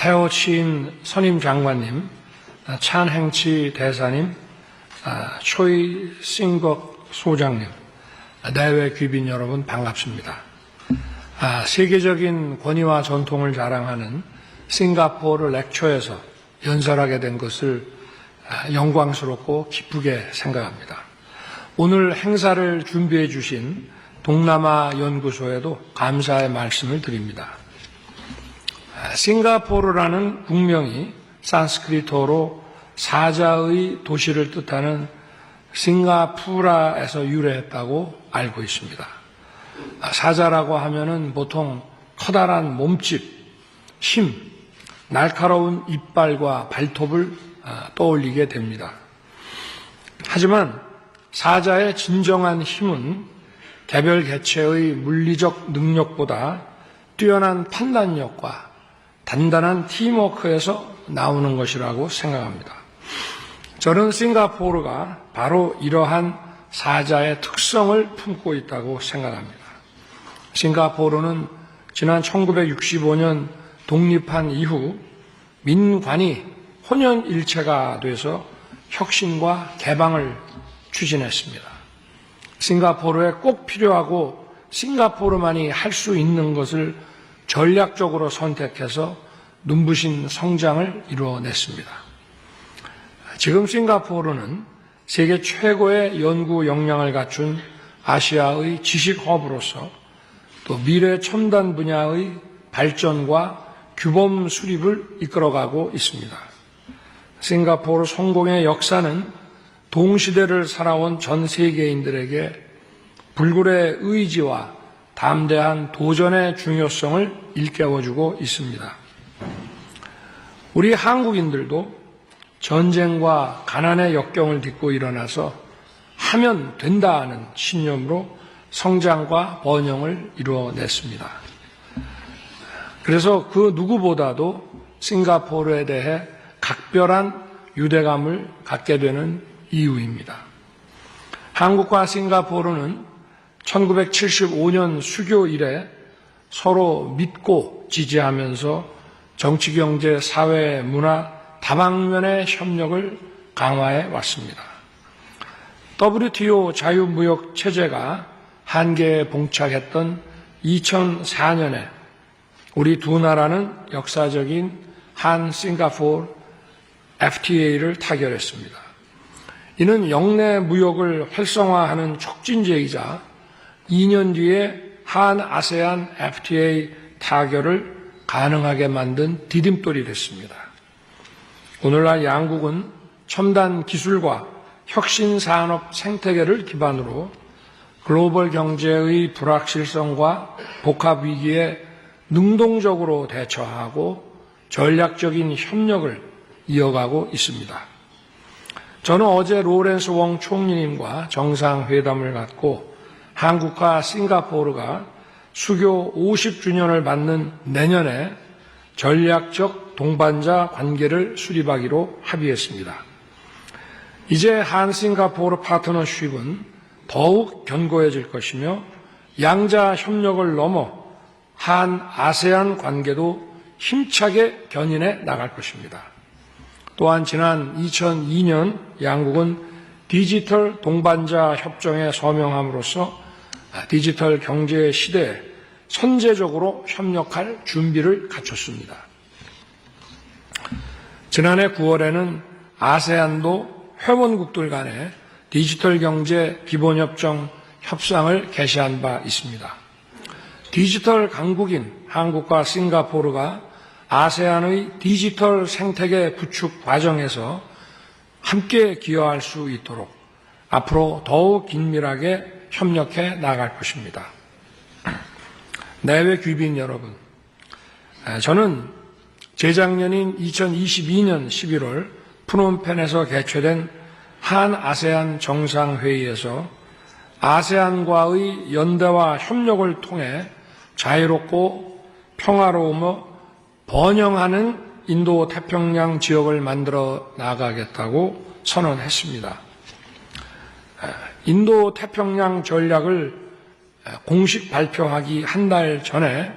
태호 치인 선임 장관님, 찬행치 대사님, 초이 싱걱 소장님, 내외 귀빈 여러분 반갑습니다. 세계적인 권위와 전통을 자랑하는 싱가포르 렉처에서 연설하게 된 것을 영광스럽고 기쁘게 생각합니다. 오늘 행사를 준비해 주신 동남아 연구소에도 감사의 말씀을 드립니다. 싱가포르라는 국명이 산스크리트어로 사자의 도시를 뜻하는 싱가푸라에서 유래했다고 알고 있습니다. 사자라고 하면은 보통 커다란 몸집, 힘, 날카로운 이빨과 발톱을 떠올리게 됩니다. 하지만 사자의 진정한 힘은 개별 개체의 물리적 능력보다 뛰어난 판단력과 단단한 팀워크에서 나오는 것이라고 생각합니다. 저는 싱가포르가 바로 이러한 사자의 특성을 품고 있다고 생각합니다. 싱가포르는 지난 1965년 독립한 이후 민관이 혼연일체가 돼서 혁신과 개방을 추진했습니다. 싱가포르에 꼭 필요하고 싱가포르만이 할 수 있는 것을 전략적으로 선택해서 눈부신 성장을 이루어냈습니다. 지금 싱가포르는 세계 최고의 연구 역량을 갖춘 아시아의 지식 허브로서 또 미래 첨단 분야의 발전과 규범 수립을 이끌어가고 있습니다. 싱가포르 성공의 역사는 동시대를 살아온 전 세계인들에게 불굴의 의지와 담대한 도전의 중요성을 일깨워주고 있습니다. 우리 한국인들도 전쟁과 가난의 역경을 딛고 일어나서 하면 된다는 신념으로 성장과 번영을 이루어냈습니다. 그래서 그 누구보다도 싱가포르에 대해 각별한 유대감을 갖게 되는 이유입니다. 한국과 싱가포르는 1975년 수교 이래 서로 믿고 지지하면서 정치, 경제, 사회, 문화 다방면의 협력을 강화해 왔습니다. WTO 자유무역 체제가 한계에 봉착했던 2004년에 우리 두 나라는 역사적인 한 싱가포르 FTA를 타결했습니다. 이는 영내 무역을 활성화하는 촉진제이자 2년 뒤에 한 아세안 FTA 타결을 가능하게 만든 디딤돌이 됐습니다. 오늘날 양국은 첨단 기술과 혁신 산업 생태계를 기반으로 글로벌 경제의 불확실성과 복합 위기에 능동적으로 대처하고 전략적인 협력을 이어가고 있습니다. 저는 어제 로렌스 웡 총리님과 정상회담을 갖고 한국과 싱가포르가 수교 50주년을 맞는 내년에 전략적 동반자 관계를 수립하기로 합의했습니다. 이제 한 싱가포르 파트너십은 더욱 견고해질 것이며 양자 협력을 넘어 한 아세안 관계도 힘차게 견인해 나갈 것입니다. 또한 지난 2002년 양국은 디지털 동반자 협정에 서명함으로써 디지털 경제 시대에 선제적으로 협력할 준비를 갖췄습니다. 지난해 9월에는 아세안도 회원국들 간의 디지털 경제 기본협정 협상을 개시한 바 있습니다. 디지털 강국인 한국과 싱가포르가 아세안의 디지털 생태계 구축 과정에서 함께 기여할 수 있도록 앞으로 더욱 긴밀하게 협력해 나갈 것입니다. 내외 귀빈 여러분, 저는 재작년인 2022년 11월 프놈펜에서 개최된 한 아세안 정상회의에서 아세안과의 연대와 협력을 통해 자유롭고 평화로우며 번영하는 인도 태평양 지역을 만들어 나가겠다고 선언했습니다. 인도 태평양 전략을 공식 발표하기 한 달 전에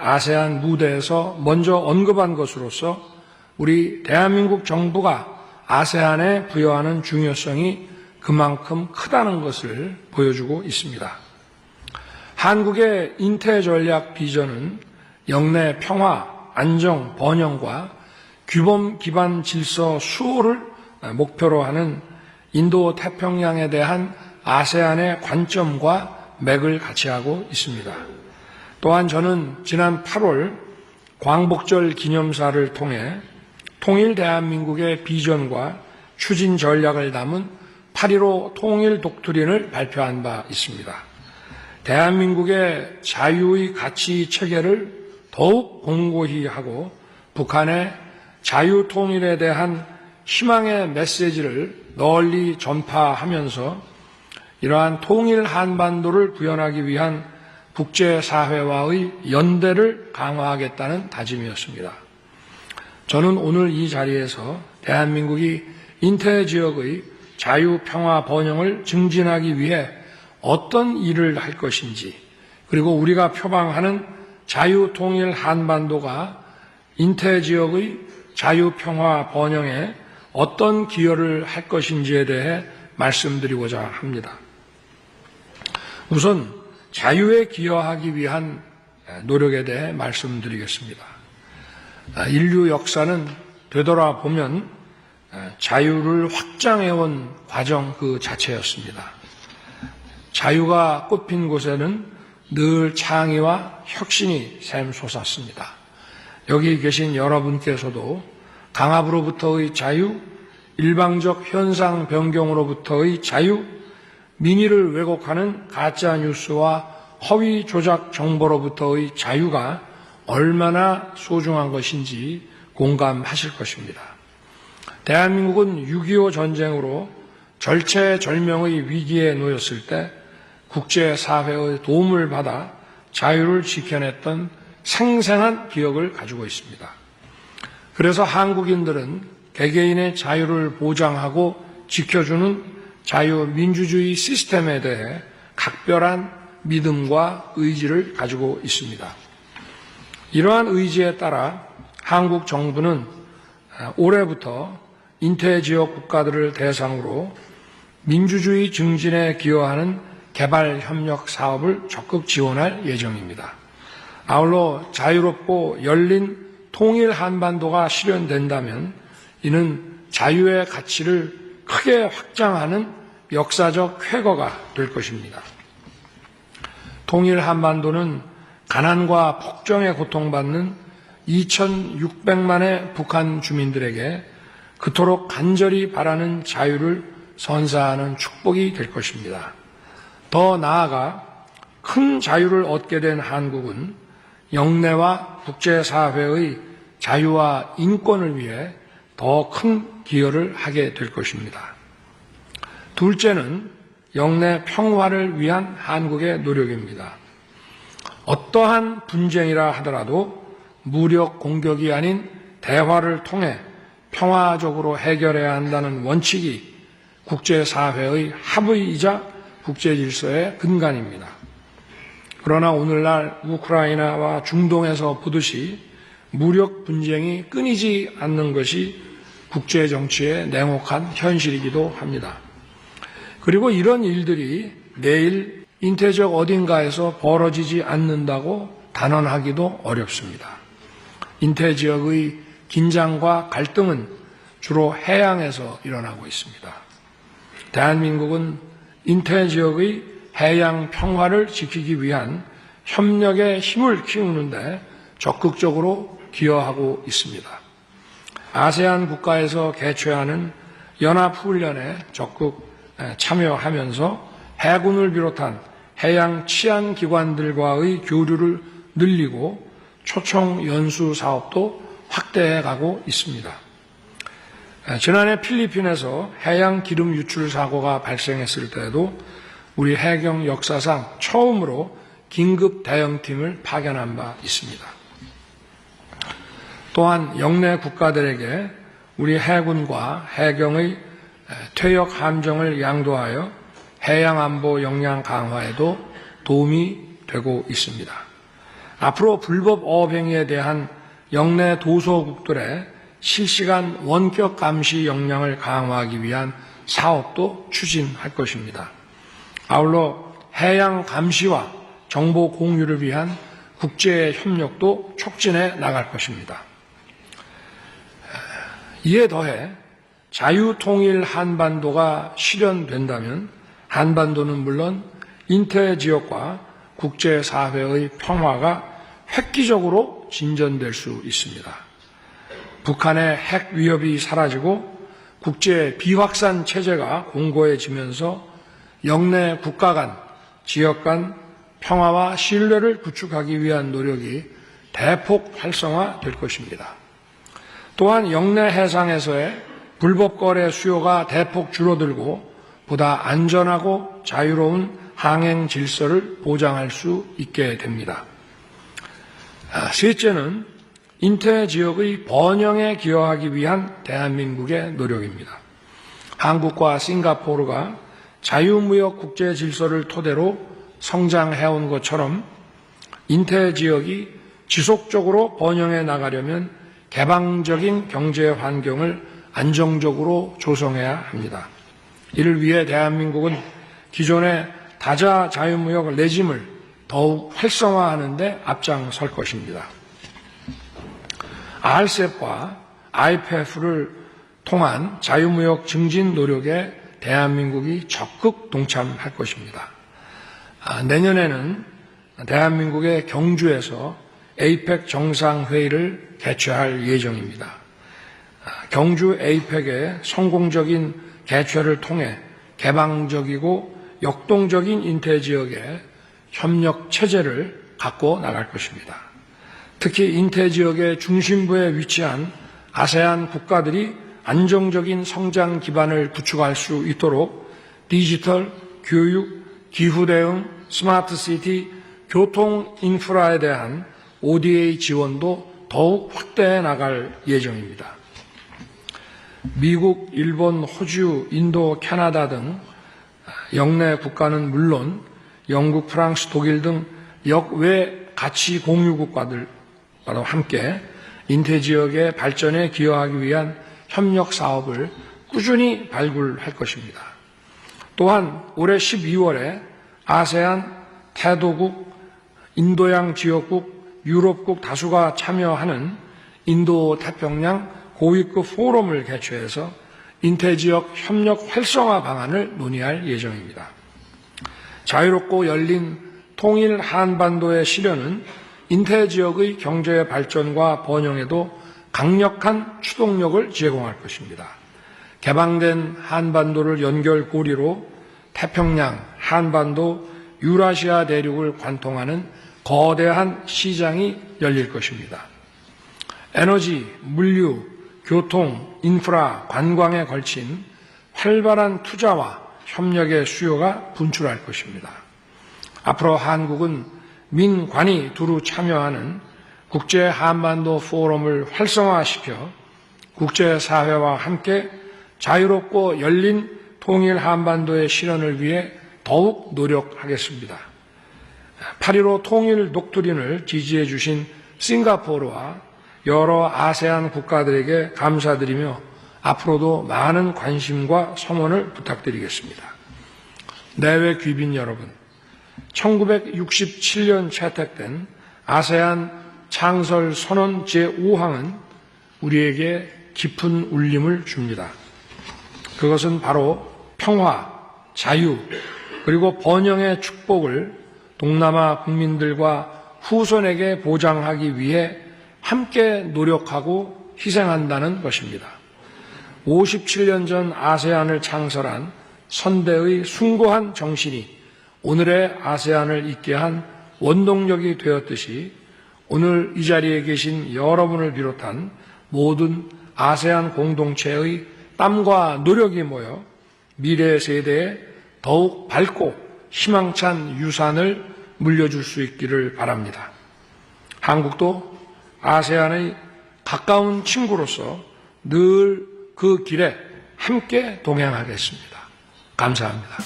아세안 무대에서 먼저 언급한 것으로서 우리 대한민국 정부가 아세안에 부여하는 중요성이 그만큼 크다는 것을 보여주고 있습니다. 한국의 인태 전략 비전은 영내 평화, 안정, 번영과 규범 기반 질서 수호를 목표로 하는 인도 태평양에 대한 아세안의 관점과 맥을 같이 하고 있습니다. 또한 저는 지난 8월 광복절 기념사를 통해 통일 대한민국의 비전과 추진 전략을 담은 8.15 통일 독트린을 발표한 바 있습니다. 대한민국의 자유의 가치 체계를 더욱 공고히 하고 북한의 자유 통일에 대한 희망의 메시지를 널리 전파하면서 이러한 통일 한반도를 구현하기 위한 국제사회와의 연대를 강화하겠다는 다짐이었습니다. 저는 오늘 이 자리에서 대한민국이 인태 지역의 자유, 평화, 번영을 증진하기 위해 어떤 일을 할 것인지, 그리고 우리가 표방하는 자유, 통일, 한반도가 인태 지역의 자유, 평화, 번영에 어떤 기여를 할 것인지에 대해 말씀드리고자 합니다. 우선 자유에 기여하기 위한 노력에 대해 말씀드리겠습니다. 인류 역사는 되돌아보면 자유를 확장해온 과정 그 자체였습니다. 자유가 꽃핀 곳에는 늘 창의와 혁신이 샘솟았습니다. 여기 계신 여러분께서도 강압으로부터의 자유, 일방적 현상 변경으로부터의 자유, 민의를 왜곡하는 가짜 뉴스와 허위 조작 정보로부터의 자유가 얼마나 소중한 것인지 공감하실 것입니다. 대한민국은 6.25 전쟁으로 절체절명의 위기에 놓였을 때 국제사회의 도움을 받아 자유를 지켜냈던 생생한 기억을 가지고 있습니다. 그래서 한국인들은 개개인의 자유를 보장하고 지켜주는 자유민주주의 시스템에 대해 각별한 믿음과 의지를 가지고 있습니다. 이러한 의지에 따라 한국 정부는 올해부터 인태지역 국가들을 대상으로 민주주의 증진에 기여하는 개발협력 사업을 적극 지원할 예정입니다. 아울러 자유롭고 열린 통일 한반도가 실현된다면 이는 자유의 가치를 크게 확장하는 역사적 쾌거가 될 것입니다. 통일 한반도는 가난과 폭정에 고통받는 2,600만의 북한 주민들에게 그토록 간절히 바라는 자유를 선사하는 축복이 될 것입니다. 더 나아가 큰 자유를 얻게 된 한국은 영내와 국제사회의 자유와 인권을 위해 더 큰 기여를 하게 될 것입니다. 둘째는 영내 평화를 위한 한국의 노력입니다. 어떠한 분쟁이라 하더라도 무력 공격이 아닌 대화를 통해 평화적으로 해결해야 한다는 원칙이 국제사회의 합의이자 국제질서의 근간입니다. 그러나 오늘날 우크라이나와 중동에서 보듯이 무력 분쟁이 끊이지 않는 것이 국제정치의 냉혹한 현실이기도 합니다. 그리고 이런 일들이 내일 인태적 어딘가에서 벌어지지 않는다고 단언하기도 어렵습니다. 인태지역의 긴장과 갈등은 주로 해양에서 일어나고 있습니다. 대한민국은 인태지역의 해양 평화를 지키기 위한 협력의 힘을 키우는데 적극적으로 기여하고 있습니다. 아세안 국가에서 개최하는 연합훈련에 적극 참여하면서 해군을 비롯한 해양 치안기관들과의 교류를 늘리고 초청 연수 사업도 확대해 가고 있습니다. 지난해 필리핀에서 해양 기름 유출 사고가 발생했을 때에도 우리 해경 역사상 처음으로 긴급 대응팀을 파견한 바 있습니다. 또한 영내 국가들에게 우리 해군과 해경의 퇴역 함정을 양도하여 해양안보 역량 강화에도 도움이 되고 있습니다. 앞으로 불법 어업행위에 대한 영내 도서국들의 실시간 원격 감시 역량을 강화하기 위한 사업도 추진할 것입니다. 아울러 해양 감시와 정보 공유를 위한 국제 협력도 촉진해 나갈 것입니다. 이에 더해 자유통일 한반도가 실현된다면 한반도는 물론 인태 지역과 국제사회의 평화가 획기적으로 진전될 수 있습니다. 북한의 핵 위협이 사라지고 국제 비확산 체제가 공고해지면서 영내 국가 간, 지역 간 평화와 신뢰를 구축하기 위한 노력이 대폭 활성화될 것입니다. 또한 영내 해상에서의 불법 거래 수요가 대폭 줄어들고 보다 안전하고 자유로운 항행 질서를 보장할 수 있게 됩니다. 셋째는 인태 지역의 번영에 기여하기 위한 대한민국의 노력입니다. 한국과 싱가포르가 자유무역 국제 질서를 토대로 성장해온 것처럼 인태 지역이 지속적으로 번영해 나가려면 개방적인 경제 환경을 안정적으로 조성해야 합니다. 이를 위해 대한민국은 기존의 다자 자유무역 레짐을 더욱 활성화하는 데 앞장설 것입니다. RCEP과 IPEF를 통한 자유무역 증진 노력에 대한민국이 적극 동참할 것입니다. 내년에는 대한민국의 경주에서 APEC 정상회의를 개최할 예정입니다. 경주 APEC의 성공적인 개최를 통해 개방적이고 역동적인 인태 지역의 협력 체제를 갖고 나갈 것입니다. 특히 인태 지역의 중심부에 위치한 아세안 국가들이 안정적인 성장 기반을 구축할 수 있도록 디지털, 교육, 기후 대응, 스마트 시티, 교통 인프라에 대한 ODA 지원도 더욱 확대해 나갈 예정입니다. 미국, 일본, 호주, 인도, 캐나다 등 영내 국가는 물론 영국, 프랑스, 독일 등 역외 가치 공유 국가들과 함께 인태 지역의 발전에 기여하기 위한 협력 사업을 꾸준히 발굴할 것입니다. 또한 올해 12월에 아세안, 태도국, 인도양 지역국, 유럽국 다수가 참여하는 인도 태평양 고위급 포럼을 개최해서 인태지역 협력 활성화 방안을 논의할 예정입니다. 자유롭고 열린 통일 한반도의 실현은 인태지역의 경제 발전과 번영에도 강력한 추동력을 제공할 것입니다. 개방된 한반도를 연결고리로 태평양, 한반도, 유라시아 대륙을 관통하는 거대한 시장이 열릴 것입니다. 에너지, 물류, 교통, 인프라, 관광에 걸친 활발한 투자와 협력의 수요가 분출할 것입니다. 앞으로 한국은 민관이 두루 참여하는 국제 한반도 포럼을 활성화시켜 국제사회와 함께 자유롭고 열린 통일 한반도의 실현을 위해 더욱 노력하겠습니다. 8.15 통일 독트린을 지지해 주신 싱가포르와 여러 아세안 국가들에게 감사드리며 앞으로도 많은 관심과 성원을 부탁드리겠습니다. 내외 귀빈 여러분, 1967년 채택된 아세안 창설 선언 제5항은 우리에게 깊은 울림을 줍니다. 그것은 바로 평화, 자유, 그리고 번영의 축복을 동남아 국민들과 후손에게 보장하기 위해 함께 노력하고 희생한다는 것입니다. 57년 전 아세안을 창설한 선대의 숭고한 정신이 오늘의 아세안을 있게 한 원동력이 되었듯이 오늘 이 자리에 계신 여러분을 비롯한 모든 아세안 공동체의 땀과 노력이 모여 미래 세대에 더욱 밝고 희망찬 유산을 물려줄 수 있기를 바랍니다. 한국도 아세안의 가까운 친구로서 늘 그 길에 함께 동행하겠습니다. 감사합니다.